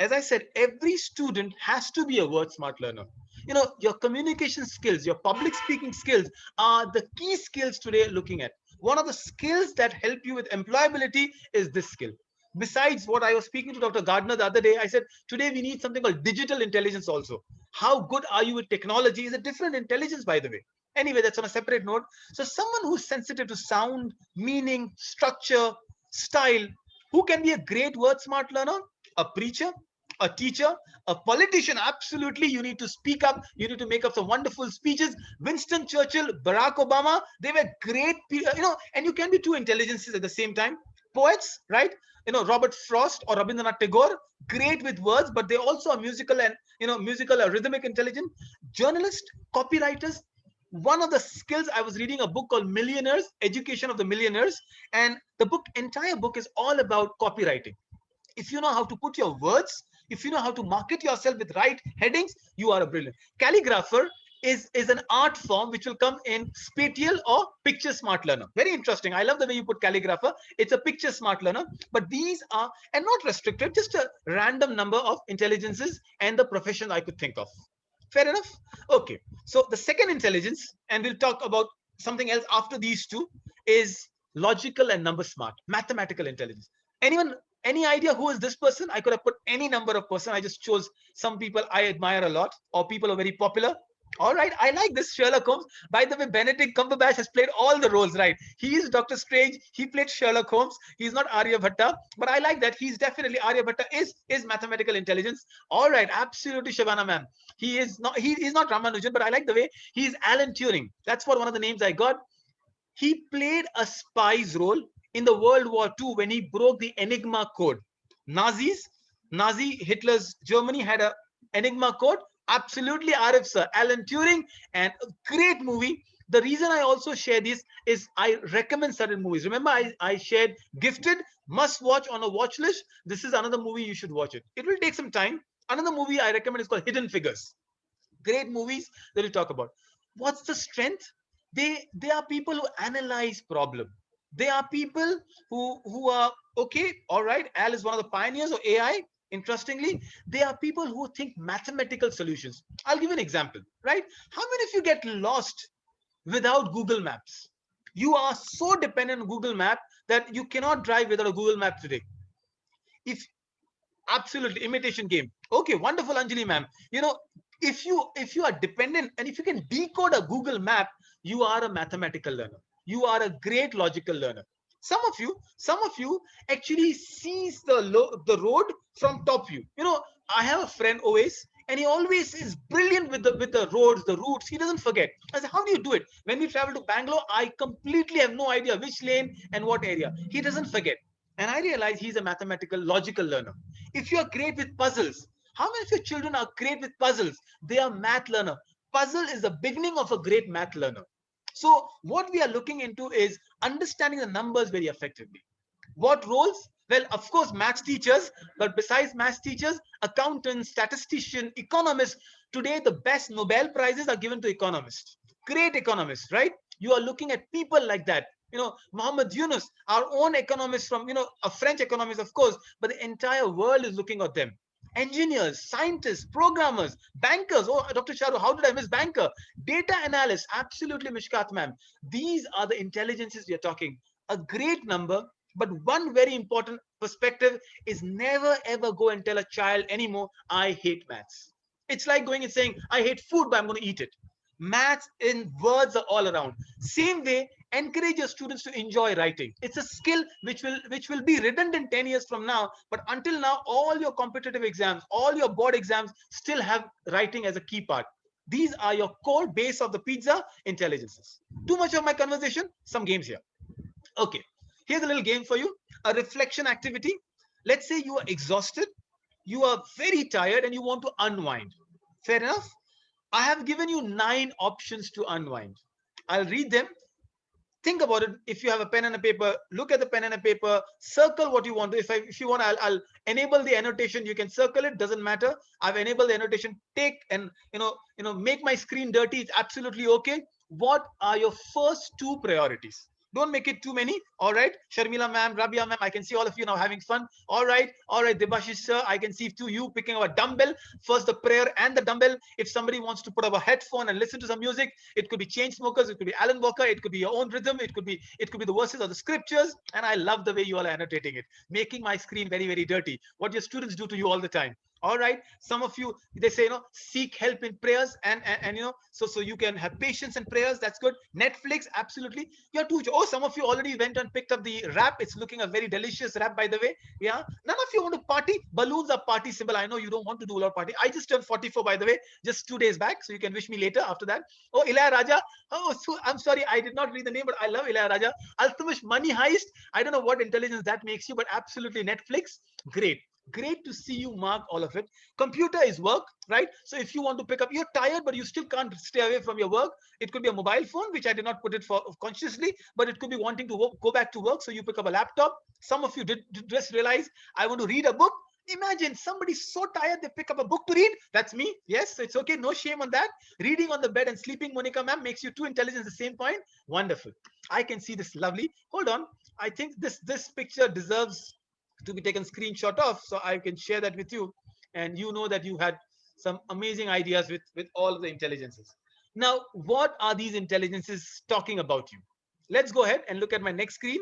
As I said, every student has to be a word smart learner. Your communication skills, your public speaking skills are the key skills today looking at. One of the skills that help you with employability is this skill. Besides what I was speaking to Dr. Gardner the other day, I said, today we need something called digital intelligence also. How good are you with technology is a different intelligence, by the way. Anyway, that's on a separate note. So someone who's sensitive to sound, meaning, structure, style, who can be a great word smart learner? A preacher, a teacher, a politician. Absolutely, you need to speak up. You need to make up some wonderful speeches. Winston Churchill, Barack Obama, they were great, and you can be two intelligences at the same time. Poets, right? Robert Frost or Rabindranath Tagore, great with words, but they also are musical and, musical or rhythmic intelligent. Journalists, copywriters. One of the skills, I was reading a book called Millionaires, Education of the Millionaires, and the entire book is all about copywriting. If you know how to put your words, if you know how to market yourself with right headings, you are a brilliant calligrapher. Is an art form which will come in spatial or picture smart learner. Very interesting. I love the way you put calligrapher. It's a picture smart learner. But these are, and not restricted, just a random number of intelligences and the profession I could think of. Fair enough. Okay, so the second intelligence, and we'll talk about something else after these two, is logical and number smart, mathematical intelligence. Anyone, any idea who is this person? I could have put any number of person. I just chose some people I admire a lot, or people are very popular. All right, I like this Sherlock Holmes. By the way, Benedict Cumberbatch has played all the roles, right? He is Doctor Strange. He played Sherlock Holmes. He's not Aryabhatta, but I like that. He's definitely Aryabhatta is mathematical intelligence. All right, absolutely, Shabana ma'am. He is not. He is not Ramanujan, but I like the way he is Alan Turing. That's what one of the names I got. He played a spy's role in the World War II when he broke the Enigma code. Nazi Hitler's Germany had a Enigma code. Absolutely, Arif sir, Alan Turing, and a great movie. The reason I also share this is I recommend certain movies. Remember, I shared Gifted, must watch on a watch list. This is another movie you should watch it. It will take some time. Another movie I recommend is called Hidden Figures. Great movies that we talk about. What's the strength? They are people who analyze problem. They are people who are okay. All right, Al is one of the pioneers of AI. Interestingly, they are people who think mathematical solutions. I'll give you an example. Right? How many of you get lost without Google Maps? You are so dependent on Google Map that you cannot drive without a Google Map today. If absolutely imitation game. Okay, wonderful, Anjali ma'am. If you are dependent and if you can decode a Google Map, you are a mathematical learner. You are a great logical learner. Some of you actually sees the road from top view. I have a friend always, and he always is brilliant with the roads, the routes. He doesn't forget. I said, how do you do it? When we travel to Bangalore, I completely have no idea which lane and what area. He doesn't forget. And I realize he's a mathematical, logical learner. If you're great with puzzles, how many of your children are great with puzzles? They are math learner. Puzzle is the beginning of a great math learner. So what we are looking into is understanding the numbers very effectively. What roles? Well, of course, maths teachers, but besides maths teachers, accountants, statistician, economists. Today, the best Nobel Prizes are given to economists. Great economists, right? You are looking at people like that. Muhammad Yunus, our own economist from, a French economist, of course, but the entire world is looking at them. Engineers, scientists, programmers, bankers. Oh, Dr. Charu, how did I miss banker? Data analysts, absolutely, Mishkat ma'am. These are the intelligences we are talking. A great number, but one very important perspective is never ever go and tell a child anymore, I hate maths. It's like going and saying, I hate food, but I'm going to eat it. Maths in words are all around. Same way, encourage your students to enjoy writing. It's a skill which will be redundant 10 years from now, but until now, all your competitive exams, all your board exams still have writing as a key part. These are your core base of the pizza intelligences. Too much of my conversation, some games here. Okay, here's a little game for you, a reflection activity. Let's say you are exhausted, you are very tired, and you want to unwind. Fair enough. I have given you 9 options to unwind. I'll read them. Think about it. If you have a pen and a paper, look at the pen and a paper, circle what you want to. If you want, I'll enable the annotation. You can circle it, doesn't matter. I've enabled the annotation. Take and make my screen dirty. It's absolutely okay. What are your first 2 priorities? Don't make it too many. All right. Sharmila ma'am, Rabia ma'am, I can see all of you now having fun. All right. All right. Debashish sir, I can see to you picking up a dumbbell. First the prayer and the dumbbell. If somebody wants to put up a headphone and listen to some music, it could be Chainsmokers, it could be Alan Walker, it could be your own rhythm, it could be the verses of the scriptures. And I love the way you all are annotating it, making my screen very, very dirty. What your students do to you all the time. All right, some of you, they say, seek help in prayers, and so you can have patience and prayers. That's good. Netflix, absolutely. You're too. Oh, some of you already went and picked up the wrap. It's looking a very delicious wrap, by the way. Yeah, none of you want to party. Balloons are party symbol. I know you don't want to do a lot of party. I just turned 44, by the way, just 2 days back, so you can wish me later after that. Oh, Ilaya Raja. Oh, so I'm sorry, I did not read the name, but I love Ilaya Raja. Ultimate Money Heist. I don't know what intelligence that makes you, but absolutely Netflix. Great. Great to see you mark all of it. Computer is work, right? So if you want to pick up, you're tired, but you still can't stay away from your work. It could be a mobile phone, which I did not put it for consciously, but it could be wanting to go back to work. So you pick up a laptop. Some of you did just realize, I want to read a book. Imagine somebody so tired they pick up a book to read. That's me. Yes, it's okay. No shame on that. Reading on the bed and sleeping, Monica ma'am, makes you too intelligent at the same point. Wonderful. I can see this lovely. Hold on. I think this picture deserves to be taken screenshot of, so I can share that with you, and you know that you had some amazing ideas with all the intelligences. Now, what are these intelligences talking about you? Let's go ahead and look at my next screen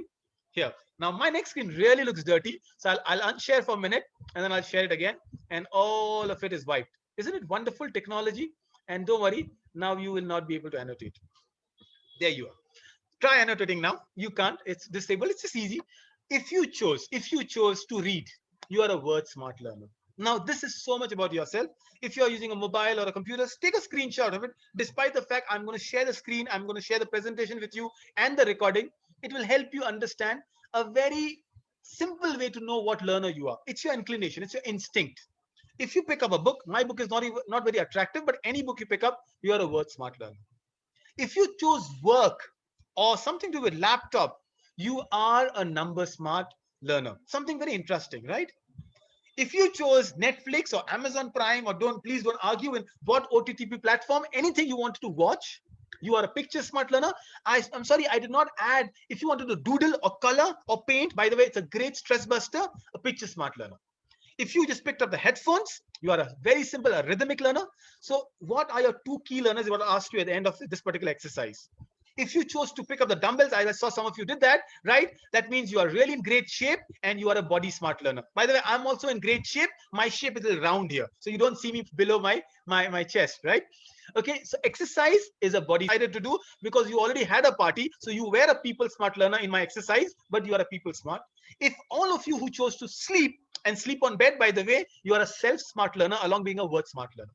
here. Now my next screen really looks dirty, so I'll unshare for a minute and then I'll share it again, and all of it is wiped. Isn't it wonderful technology? And don't worry, now you will not be able to annotate. There you are. Try annotating now. You can't. It's disabled. It's just easy. If you chose to read, you are a word smart learner. Now, this is so much about yourself. If you're using a mobile or a computer, take a screenshot of it. Despite the fact I'm going to share the screen, I'm going to share the presentation with you and the recording. It will help you understand a very simple way to know what learner you are. It's your inclination, it's your instinct. If you pick up a book, my book is not very attractive, but any book you pick up, you are a word smart learner. If you choose work or something to do with laptop, you are a number smart learner. Something very interesting, right? If you chose Netflix or Amazon Prime, or please don't argue in what OTT platform, anything you wanted to watch, you are a picture smart learner. I'm sorry, I did not add. If you wanted to doodle or color or paint, by the way, it's a great stress buster, a picture smart learner. If you just picked up the headphones, you are a very simple, a rhythmic learner. So what are your 2 key learners? I want to ask you at the end of this particular exercise. If you chose to pick up the dumbbells, I saw some of you did that, right? That means you are really in great shape and you are a body smart learner. By the way, I'm also in great shape. My shape is a little round here, so you don't see me below my chest, right? Okay, so exercise is a body decided to do because you already had a party. So you were a people smart learner in my exercise, but you are a people smart. If all of you who chose to sleep and sleep on bed, by the way, you are a self smart learner along being a word smart learner.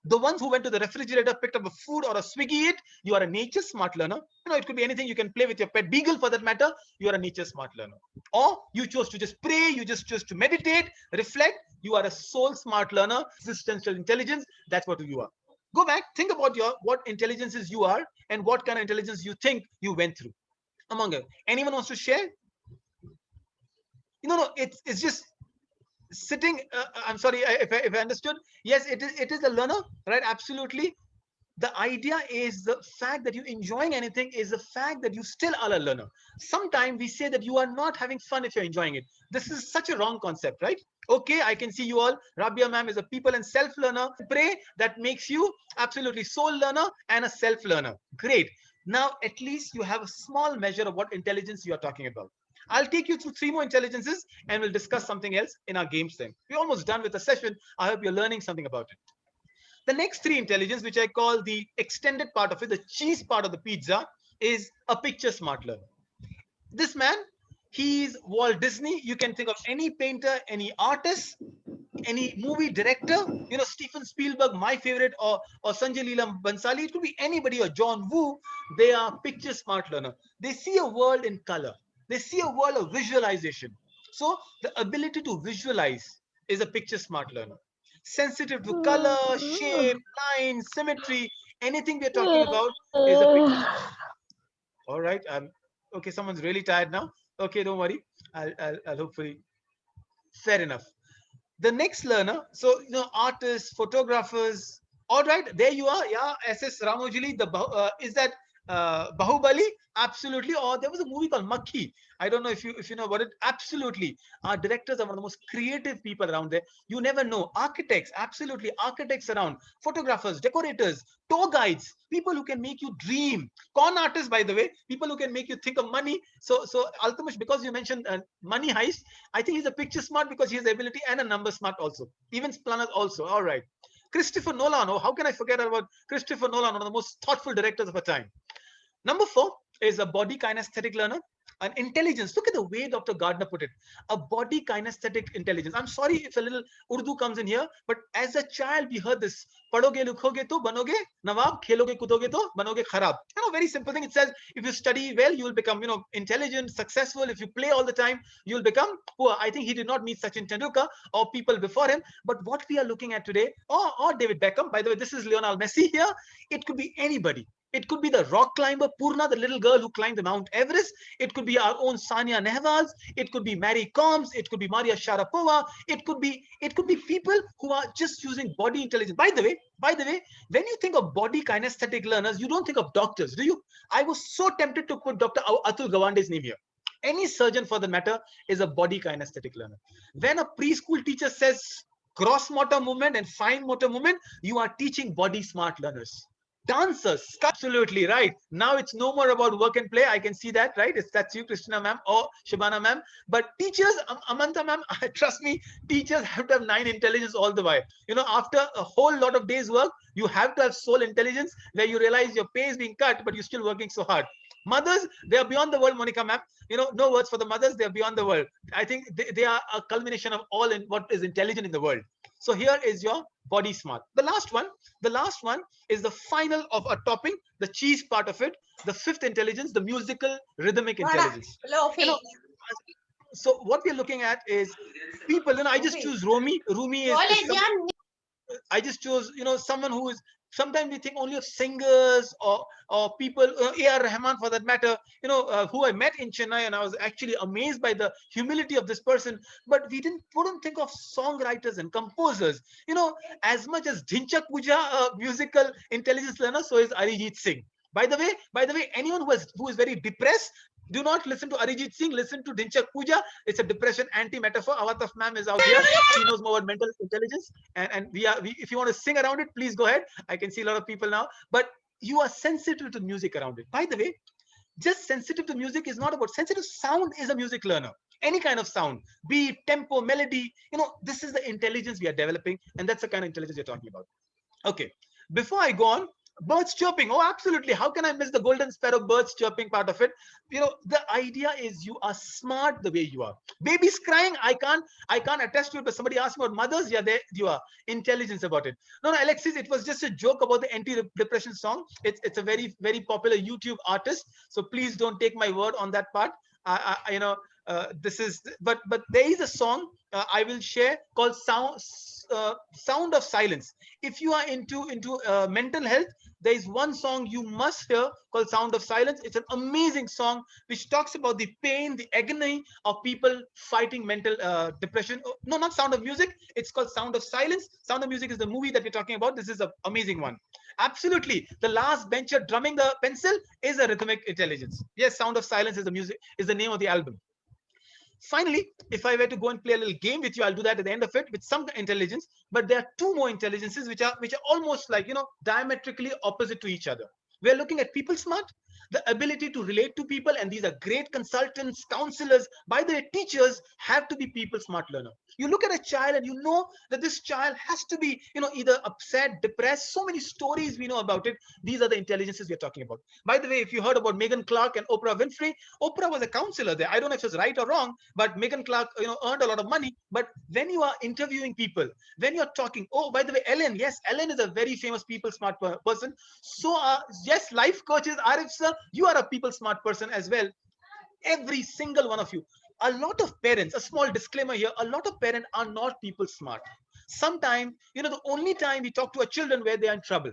The ones who went to the refrigerator, picked up a food or a Swiggy it, you are a nature smart learner. It could be anything. You can play with your pet beagle for that matter. You are a nature smart learner. Or you chose to just pray, you just chose to meditate, reflect. You are a soul smart learner, existential intelligence. That's what you are. Go back, think about what intelligences you are and what kind of intelligence you think you went through. Among them, anyone wants to share? No, it's just sitting. I'm sorry if I understood. Yes, it is a learner, right? Absolutely. The idea is the fact that you're enjoying anything is the fact that you still are a learner. Sometimes we say that you are not having fun if you're enjoying it. This is such a wrong concept, right? Okay, I can see you all. Rabia ma'am is a people and self learner. Pray that makes you absolutely soul learner and a self learner. Great. Now at least you have a small measure of what intelligence you are talking about. I'll take you through three more intelligences and we'll discuss something else in our games then. We're almost done with the session. I hope you're learning something about it. The next three intelligence, which I call the extended part of it, the cheese part of the pizza, is a picture smart learner. This man, he's Walt Disney. You can think of any painter, any artist, any movie director, Steven Spielberg, my favorite, or Sanjay Leela Bansali. It could be anybody, or John Woo. They are picture smart learner. They see a world in color. They see a world of visualization. So the ability to visualize is a picture smart learner. Sensitive to color, shape, line, symmetry, anything we're talking about is a picture. All right. Okay. Someone's really tired now. Okay, don't worry. I'll hopefully. Fair enough. The next learner, so artists, photographers. All right, there you are. Yeah, SS Ramojili. Is that Bahubali? Absolutely. Or there was a movie called Makhi. I don't know if you know about it. Absolutely, our directors are one of the most creative people around there. You never know. Architects, absolutely, architects around. Photographers, decorators, tour guides, people who can make you dream. Con artists, by the way, people who can make you think of money. So Altamash, because you mentioned money heist, I think he's a picture smart because he has the ability and a number smart also. Even planners also. All right. Christopher Nolan. Oh, how can I forget about Christopher Nolan, one of the most thoughtful directors of our time? Number four is a body kinesthetic learner. An intelligence. Look at the way Dr. Gardner put it. A body kinesthetic intelligence. I'm sorry if a little Urdu comes in here, but as a child, we heard this. Padhoge likhoge to banoge nawab, kheloge kudoge to banoge kharab. Very simple thing. It says if you study well, you will become, intelligent, successful. If you play all the time, you'll become poor. I think he did not meet Sachin Tendulkar or people before him. But what we are looking at today, or David Beckham, by the way, this is Lionel Messi here. It could be anybody. It could be the rock climber Purna, the little girl who climbed the Mount Everest. It could be our own Sania Nehwal. It could be Mary Combs. It could be Maria Sharapova. It could be people who are just using body intelligence. By the way, when you think of body kinesthetic learners, you don't think of doctors, do you? I was so tempted to put Dr. Atul Gawande's name here. Any surgeon, for the matter, is a body kinesthetic learner. When a preschool teacher says gross motor movement and fine motor movement, you are teaching body smart learners. Dancers, absolutely right. Now it's no more about work and play. I can see that, right? That's you, Christina ma'am, or Shabana ma'am. But teachers, Amanta ma'am, trust me, teachers have to have 9 intelligence all the while. After a whole lot of days work, you have to have soul intelligence where you realize your pay is being cut, but you're still working so hard. Mothers, they are beyond the world, Monica ma'am. No words for the mothers. They are beyond the world. I think they are a culmination of all in what is intelligent in the world. So here is your body smart. The last one is the final of a topping, the cheese part of it, the fifth intelligence, the musical rhythmic intelligence. So what we're looking at is people, I just choose Rumi I just chose, someone who is. Sometimes we think only of singers or people, A.R. Rahman for that matter, who I met in Chennai, and I was actually amazed by the humility of this person. But wouldn't think of songwriters and composers. As much as Dhinchak Puja, musical intelligence learner, so is Arijit Singh. By the way, anyone who is very depressed, do not listen to Arijit Singh. Listen to Dhinchak Puja. It's a depression anti-metaphor. Awataf ma'am is out here. She knows more about mental intelligence. And if you want to sing around it, please go ahead. I can see a lot of people now. But you are sensitive to music around it. By the way, just sensitive to music is not about sensitive sound is a music learner. Any kind of sound, beat, tempo, melody. This is the intelligence we are developing, and that's the kind of intelligence you're talking about. Okay. Before I go on, birds chirping. Oh, absolutely. How can I miss the golden sparrow birds chirping part of it? The idea is you are smart the way you are. Babies crying, I can't attest to it, but somebody asked me about mothers. Yeah, there you are. Intelligence about it. No, Alexis, it was just a joke about the anti-depression song. It's a very, very popular YouTube artist. So please don't take my word on that part. This is, but there is a song I will share called Sound of Silence. If you are into mental health, there is one song you must hear called Sound of Silence. It's an amazing song which talks about the pain, the agony of people fighting mental depression. Oh, no, not Sound of Music. It's called Sound of Silence. Sound of Music is the movie that we're talking about. This is an amazing one. Absolutely, the last bencher drumming the pencil is a rhythmic intelligence. Yes, Sound of Silence is the music, is the name of the album. Finally, if I were to go and play a little game with you, I'll do that at the end of it with some intelligence. But there are two more intelligences which are almost like, diametrically opposite to each other. We are looking at people smart, the ability to relate to people, and these are great consultants, counselors. By the way, teachers have to be people smart learner. You look at a child and you know that this child has to be, either upset, depressed. So many stories we know about it. These are the intelligences we're talking about. By the way, if you heard about Megan Clark and Oprah Winfrey, Oprah was a counselor there. I don't know if it's right or wrong, but Megan Clark, earned a lot of money. But when you are interviewing people, when you're talking, oh, by the way, Ellen, yes, Ellen is a very famous people smart person. So, yes, life coaches, Arif sir, you are a people smart person as well. Every single one of you. A lot of parents, a small disclaimer here, a lot of parents are not people smart. Sometimes, the only time we talk to our children where they are in trouble.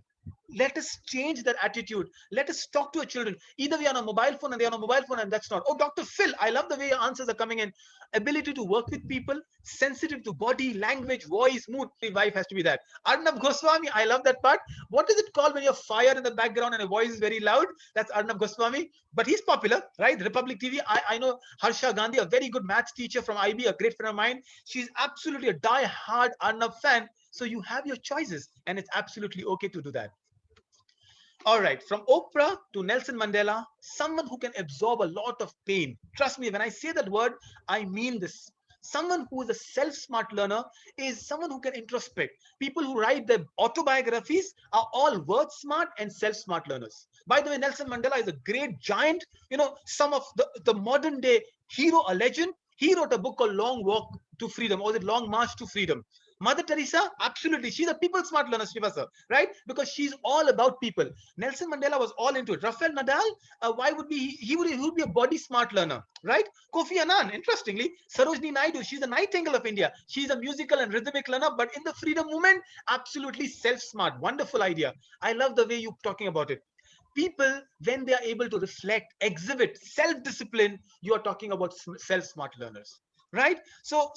Let us change that attitude. Let us talk to our children. Either we are on a mobile phone and they are on a mobile phone, and that's not. Oh, Dr. Phil, I love the way your answers are coming in. Ability to work with people, sensitive to body, language, voice, mood. The wife has to be that. Arnab Goswami, I love that part. What is it called when you have fire in the background and your voice is very loud? That's Arnab Goswami. But he's popular, right? Republic TV. I know Harsha Gandhi, a very good maths teacher from IB, a great friend of mine. She's absolutely a die-hard Arnab fan. So you have your choices, and it's absolutely okay to do that. All right, from Oprah to Nelson Mandela, someone who can absorb a lot of pain. Trust me, when I say that word, I mean this. Someone who is a self smart learner is someone who can introspect. People who write their autobiographies are all word smart and self smart learners. By the way, Nelson Mandela is a great giant, some of the modern day hero, a legend. He wrote a book called Long Walk to Freedom, or was it Long March to Freedom? Mother Teresa, absolutely. She's a people smart learner, Srivasa, right? Because she's all about people. Nelson Mandela was all into it. Rafael Nadal, why would be he would be a body smart learner, right? Kofi Annan, interestingly, Sarojini Naidu, she's a nightingale of India. She's a musical and rhythmic learner, but in the freedom movement, absolutely self smart. Wonderful idea. I love the way you're talking about it. People, when they are able to reflect, exhibit self discipline, you are talking about self smart learners, right? So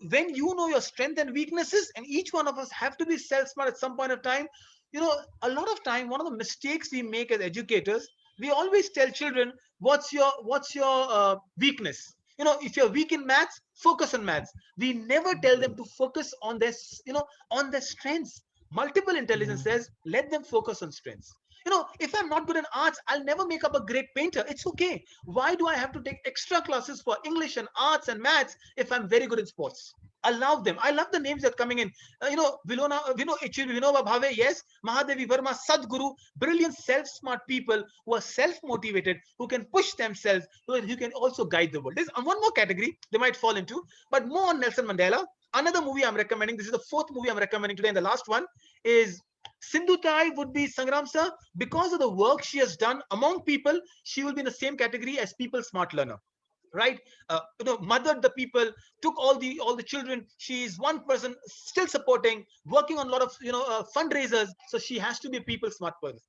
when you know your strength and weaknesses, and each one of us have to be self smart at some point of time. A lot of time, one of the mistakes we make as educators, we always tell children, what's your weakness. If you're weak in maths, focus on maths. We never tell them to focus on their strengths. Multiple intelligence says, let them focus on strengths. If I'm not good in arts, I'll never make up a great painter. It's okay. Why do I have to take extra classes for English and arts and maths if I'm very good in sports? Allow them. I love the names that are coming in. Vilona, Vinoba Bhave, yes, Mahadevi Verma, Sadhguru, brilliant self-smart people who are self-motivated, who can push themselves, who can also guide the world. There's one more category they might fall into, but more on Nelson Mandela. Another movie I'm recommending, this is the fourth movie I'm recommending today, and the last one is Sindhu Tai would be Sangram sir. Because of the work she has done among people, she will be in the same category as people smart learner, right? Mothered the people, took all the children. She is one person still supporting, working on a lot of fundraisers. So she has to be a people smart person.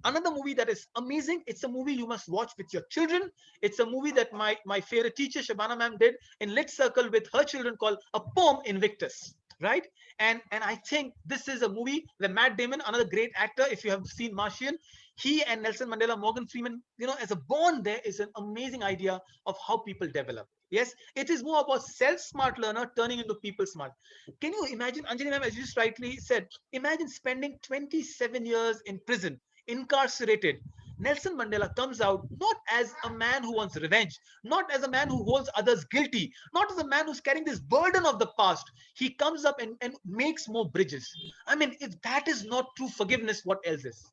Another movie that is amazing, it's a movie you must watch with your children. It's a movie that my favorite teacher Shabana ma'am did in Lit Circle with her children, called A Poem Invictus, right? And I think this is a movie where Matt Damon, another great actor, if you have seen Martian, he and Nelson Mandela, Morgan Freeman, as a bond, there is an amazing idea of how people develop. Yes, it is more about self-smart learner turning into people smart. Can you imagine, Anjali ma'am, as you just rightly said, imagine spending 27 years in prison, incarcerated. Nelson Mandela comes out not as a man who wants revenge, not as a man who holds others guilty, not as a man who's carrying this burden of the past. He comes up and makes more bridges. I mean, if that is not true forgiveness, what else is?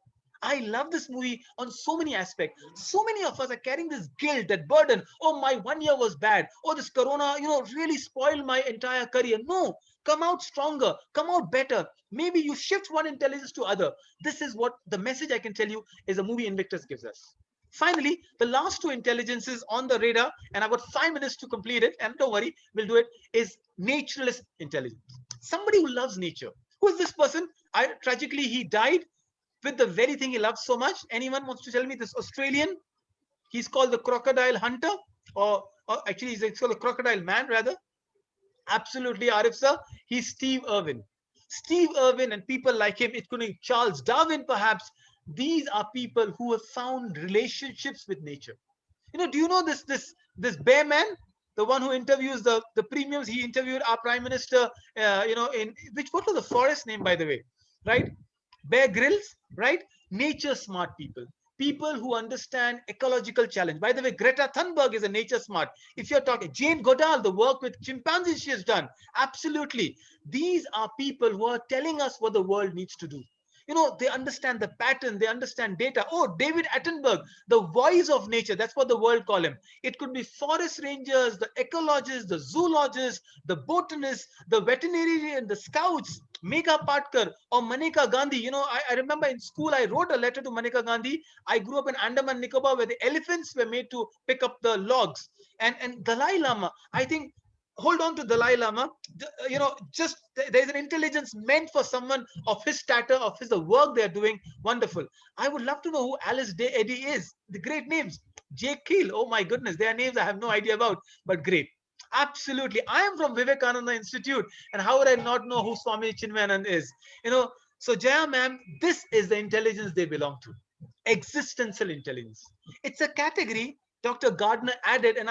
I love this movie on so many aspects. So many of us are carrying this guilt, that burden. Oh, my 1 year was bad. Oh, this corona, really spoiled my entire career. No, come out stronger, come out better. Maybe you shift one intelligence to other. This is what the message I can tell you is the movie Invictus gives us. Finally, the last two intelligences on the radar, and I've got 5 minutes to complete it, and don't worry, we'll do it, is naturalist intelligence. somebody who loves nature. Who is this person? Tragically, he died with the very thing he loves so much. Anyone wants to tell me this Australian? He's called the crocodile hunter, or actually, he's called the crocodile man, rather. Absolutely, Arif sir. He's Steve Irwin. Steve Irwin and people like him, it could be Charles Darwin perhaps. These are people who have found relationships with nature. Do you know this bear man, the one who interviews the premiums? He interviewed our prime minister. In which, what was the forest name, by the way? Right, Bear Grylls, right? Nature smart people. People who understand ecological challenge. By the way, Greta Thunberg is a nature smart. If you're talking Jane Goodall, the work with chimpanzees she has done, absolutely. These are people who are telling us what the world needs to do. They understand the pattern, they understand data. Oh, David Attenborough, the voice of nature, that's what the world call him. It could be forest rangers, the ecologists, the zoologists, the botanists, the veterinarian, the scouts, Megha Patkar or Maneka Gandhi. I remember in school I wrote a letter to Maneka Gandhi. I grew up in Andaman Nicobar where the elephants were made to pick up the logs. And Dalai Lama, I think, hold on to Dalai Lama. Just there's an intelligence meant for someone of his stature, of his the work they're doing. Wonderful. I would love to know who Alice Day Eddy is. The great names. Jake Keel. Oh my goodness, their names I have no idea about, but great. Absolutely. I am from Vivekananda Institute, and how would I not know who Swami Chinmayanand is? So Jaya ma'am, this is the intelligence they belong to. Existential intelligence. It's a category Dr. Gardner added, and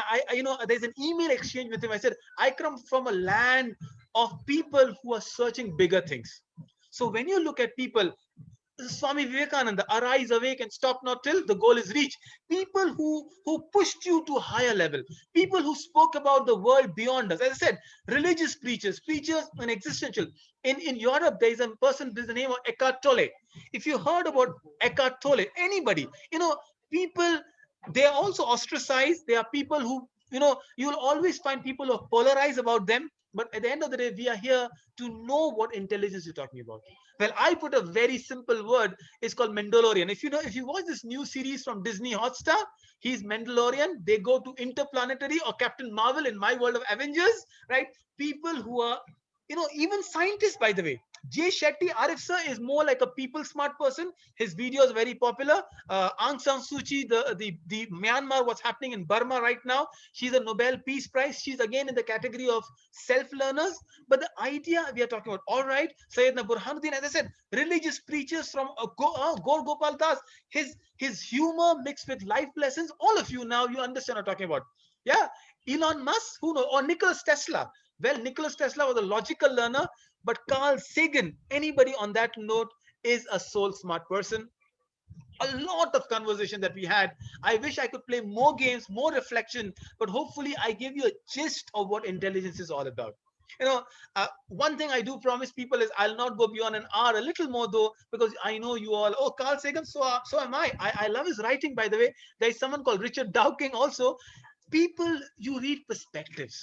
there's an email exchange with him. I said, I come from a land of people who are searching bigger things. So when you look at people, Swami Vivekananda, arise, awake, and stop not till the goal is reached. People who pushed you to a higher level. People who spoke about the world beyond us. As I said, religious preachers and existential. In Europe, there is a person, there's the name of Eckhart Tolle. If you heard about Eckhart Tolle, anybody, people, they are also ostracized. They are people who, you'll always find people who are polarized about them. But at the end of the day, we are here to know what intelligence you're talking about. Well, I put a very simple word. It's called Mandalorian. If you watch this new series from Disney Hotstar, he's Mandalorian. They go to Interplanetary or Captain Marvel in my world of Avengers, right? People who are, even scientists, by the way. Jay Shetty, Arif sir, is more like a people smart person. His videos are very popular. Aung San Suu Kyi, the Myanmar, what's happening in Burma right now, she's a Nobel Peace Prize. She's again in the category of self-learners. But the idea we are talking about, all right, Sayyidina Burhanuddin, as I said, religious preachers from Gaur Gopal Das, his humor mixed with life lessons. All of you now, you understand what I'm talking about. Yeah, Elon Musk, who knows, or Nicholas Tesla. Well, Nicholas Tesla was a logical learner, but Carl Sagan, anybody on that note, is a soul smart person. A lot of conversation that we had. I wish I could play more games, more reflection, but hopefully I give you a gist of what intelligence is all about. One thing I do promise people is I'll not go beyond an hour, a little more though, because I know you all. Oh, Carl Sagan, so am I. I love his writing, by the way. There is someone called Richard Dawkins also. People, you read perspectives.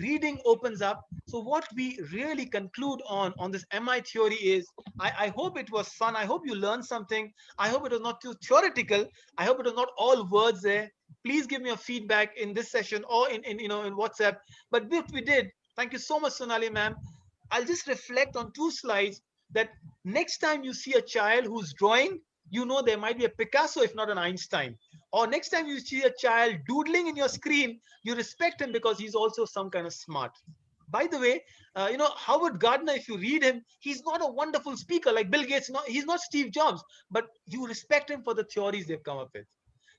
Reading opens up. So what we really conclude on this MI theory is, I hope it was fun. I hope you learned something. I hope it was not too theoretical. I hope it was not all words there. Please give me a feedback in this session or in WhatsApp. But what we did, thank you so much, Sonali ma'am. I'll just reflect on 2 slides that next time you see a child who's drawing, there might be a Picasso, if not an Einstein. Or next time you see a child doodling in your screen, you respect him because he's also some kind of smart. By the way, Howard Gardner, if you read him, he's not a wonderful speaker like Bill Gates. He's not Steve Jobs, but you respect him for the theories they've come up with.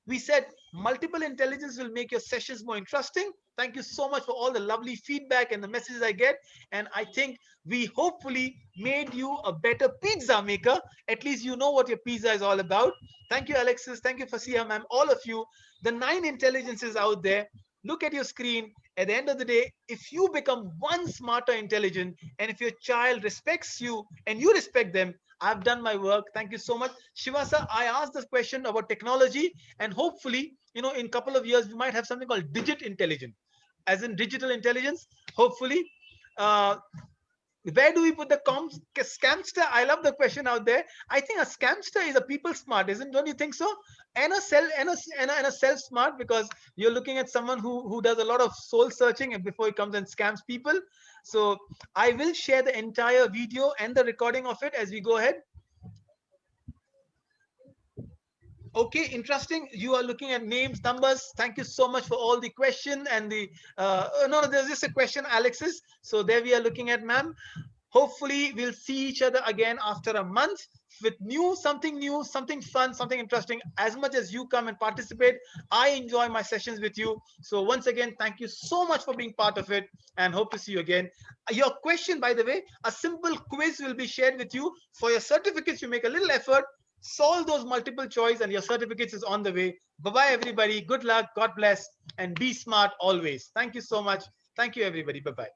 We said multiple intelligence will make your sessions more interesting. Thank you so much for all the lovely feedback and the messages I get. And I think we hopefully made you a better pizza maker. At least you know what your pizza is all about. Thank you, Alexis. Thank you, Fasiha, ma'am. All of you, the 9 intelligences out there, look at your screen. At the end of the day, if you become one smarter intelligent, and if your child respects you and you respect them, I've done my work. Thank you so much. Shivasa, I asked this question about technology, and hopefully, in a couple of years, we might have something called digit intelligence, as in digital intelligence, hopefully. Uh, where do we put the scamster? I love the question out there. I think a scamster is a people smart, isn't? Don't you think so? And a self smart, because you're looking at someone who does a lot of soul searching and before he comes and scams people. So I will share the entire video and the recording of it as we go ahead. Okay, interesting. You are looking at names, numbers. Thank you so much for all the question and the no, there's just a question, Alexis. So there we are looking at, ma'am. Hopefully we'll see each other again after a month with new, something fun, something interesting. As much as you come and participate, I enjoy my sessions with you. So once again, thank you so much for being part of it, and hope to see you again. Your question, by the way, a simple quiz will be shared with you for your certificates. You make a little effort, solve those multiple choice, and your certificates is on the way. Bye bye, everybody. Good luck, God bless, and be smart always. Thank you so much. Thank you, everybody. Bye bye.